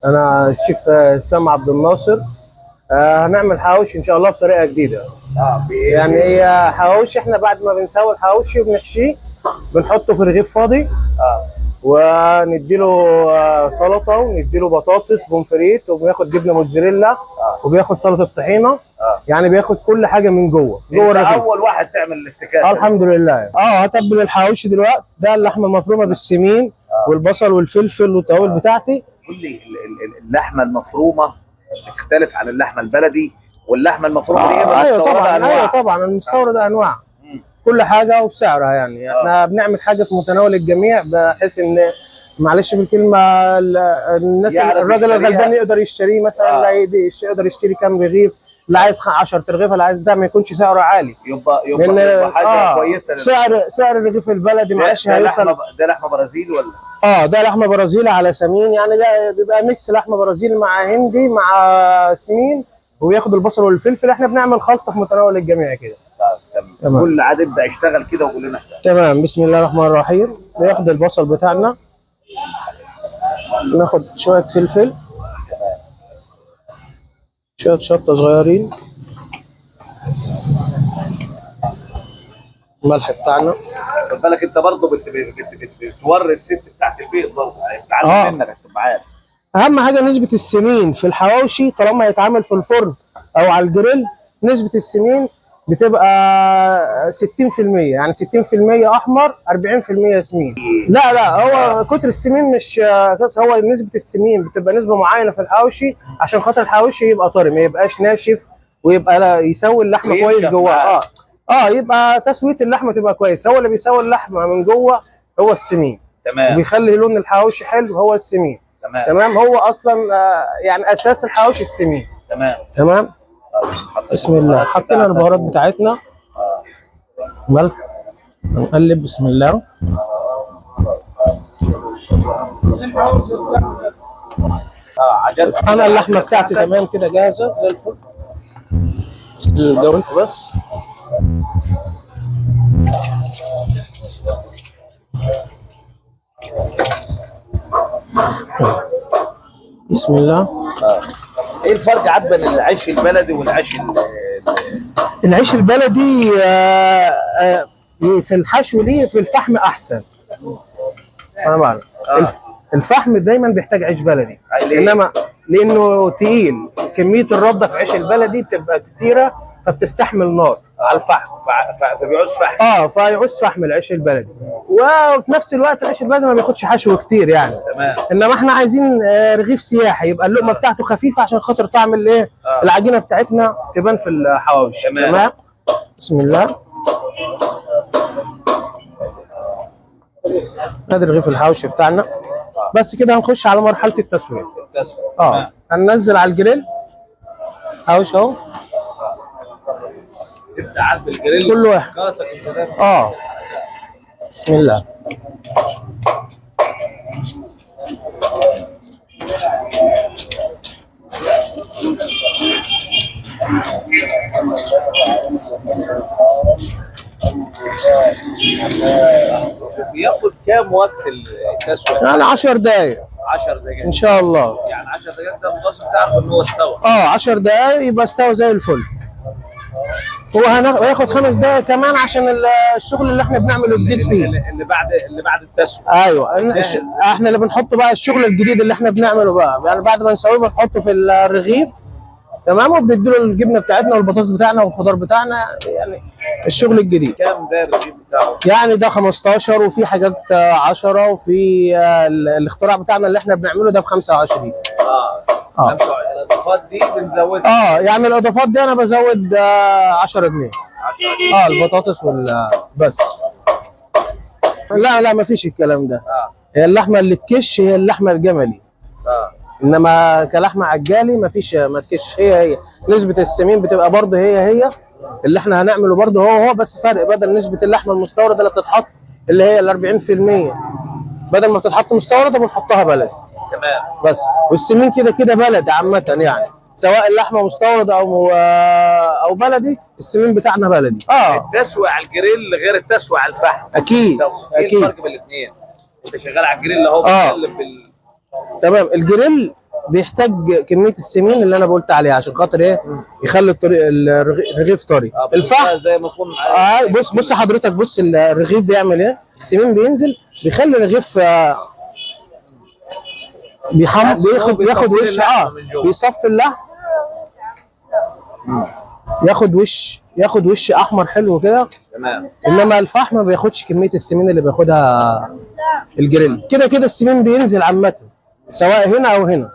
انا الشيف اسلام عبد الناصر. هنعمل حواوشي ان شاء الله بطريقه جديده. يعني هي حواوشي، احنا بعد ما بنسوي الحواوشي وبنحشيه بنحطه في رغيف فاضي. ونديله سلطه، ونديله بطاطس بومفريت، وبياخد جبنه موتزاريلا، وبياخد سلطه طحينه. يعني بياخد كل حاجه من جوه الرغيف. اول واحد تعمل الافتكاسه. الحمد لله. هتبل الحواوشي دلوقتي. ده اللحمه المفرومه بالسمين والبصل والفلفل والتوابل بتاعتي. قول لي اللحمه المفرومه بتختلف عن اللحمه البلدي، واللحمه المفرومه دي مستورده انواع. ايوه طبعا المستورده انواع. كل حاجه وبسعرها. يعني احنا بنعمل حاجه في متناول الجميع، بحيث ان معلش في الكلمه الناس الراجل الغلبان يقدر يشتريه مثلا. لا يقدر يشتري كام رغيف، اللي عايز 10 رغيف، اللي عايز ده ما يكونش سعره عالي. يبقى حاجه كويسه. سعر الرغيف البلدي معلش هيوصل. ده لحمه برازيلي ولا؟ ده لحمه برازيلي على سمين. يعني ده بيبقى ميكس لحمه برازيلي مع هندي مع سمين، وياخد البصل والفلفل. احنا بنعمل خلطه في متناول الجميع كده. تمام. كل عاد ابدا يشتغل كده وقول لنا. تمام. بسم الله الرحمن الرحيم. ناخد البصل بتاعنا، ناخد شويه فلفل، شويه شطه صغيرين، الملح بتاعنا. خد بالك انت برضه بتوري الست بتاعت البيت برضه، يعني بتتعلم منك عشان تبقى عارف. اهم حاجه نسبه السمين في الحواوشي، طالما هيتعمل في الفرن او على الجريل نسبه السمين بتبقى 60%. يعني 60% احمر، 40% سمين. لا هو كتر السمين مش هو نسبه السمين بتبقى نسبه معينه في الحواوشي، عشان خاطر الحواوشي يبقى طري، ما يبقاش ناشف، ويبقى يسوي اللحمه كويس جوه. يبقى تسويه اللحمه تبقى كويس. هو اللي بيسوي اللحمه من جوه هو السمين. تمام. وبيخلي لون الحواوشي حلو هو السمين. تمام. هو اصلا يعني اساس الحواوشي السمين. تمام. بسم الله. حطينا البهارات بتاعتنا. ملح. نقلب. بسم الله. انا اللحمه بتاعتي تمام كده، جاهزه زي الفل. الجو بس. بسم الله. ايه الفرق عاد بين العيش البلدي والعيش العيش البلدي في الحشو ليه في الفحم احسن. انا بعرف. الفحم دايما بيحتاج عيش بلدي. انما لانه تقيل، كميه الرده في عيش البلدي بتبقى كتيره، فبتستحمل نار على الفحم، فبيعوز فحم. فيعوز فحم العيش البلدي. وفي نفس الوقت العيش البلدي ما بياخدش حشو كتير يعني. تمام. انما احنا عايزين رغيف سياحي، يبقى اللقمه بتاعته خفيفه عشان خاطر طعم الايه العجينه بتاعتنا تبان في الحواوشي. تمام. بسم الله. ادي رغيف الحواوشي بتاعنا. بس كده هنخش على مرحله التسويه. هننزل على الجريل حواوشي اهو. تبدا عاد بالجريل كل واحد. بسم الله. بياخد كام وقت التسويه؟ يعني 10 دقايق. 10 دقايق ان شاء الله. يعني 10 دقايق ده المتوسط تعرف ان هو استوى. 10 دقايق يبقى استوى زي الفل. هو هياخد 5 دقايق كمان عشان الشغل اللي احنا بنعمله جديد فيه. اللي بعد التسويه. ايوه. احنا اللي بنحطه بقى الشغل الجديد اللي احنا بنعمله بقى. يعني بعد ما نسويه بنحطه في الرغيف. تمام. وبنديله الجبنه بتاعتنا والبطاطس بتاعنا والخضار بتاعنا. يعني الشغل الجديد. كام ده الرغيف بتاعه؟ يعني ده 15، وفي حاجات 10، وفي الاختراع بتاعنا اللي احنا بنعمله ده ب 25. الاضافات دي بنزودها. يعني الاضافات دي انا بزود 10 جنيه. البطاطس بس. لا مفيش الكلام ده. هي اللحمه اللي تكش هي اللحمه الجملي. انما كلحمه عجالي مفيش، ما تكش. هي نسبه السمين بتبقى برضه هي اللي احنا هنعمله برضه هو بس فرق. بدل نسبه اللحمه المستورده اللي بتتحط اللي هي ال 40%، بدل ما بتتحط مستورده بنحطها بلدي. تمام. بس. والسمين كده بلدي عامه يعني، سواء اللحمه مستورده او بلدي، السمين بتاعنا بلدي. التسويه على الجريل غير التسويه على الفحم. اكيد. ايه الفرق بين الاثنين؟ انت شغال على الجريل اهو بتتكلم تمام. الجريل بيحتاج كميه السمين اللي انا قلت عليها عشان خاطر ايه يخلي الرغيف طري. الفحم زي ما يكون بص حضرتك، بص الرغيف بيعمل ايه، السمين بينزل بيخلي الرغيف بياخد وش بيصفي اللحم، ياخد وش احمر حلو كده. تمام. انما الفحم ما بياخدش كميه السمين اللي بياخدها الجريل. كده السمين بينزل عامه سواء هنا او هنا.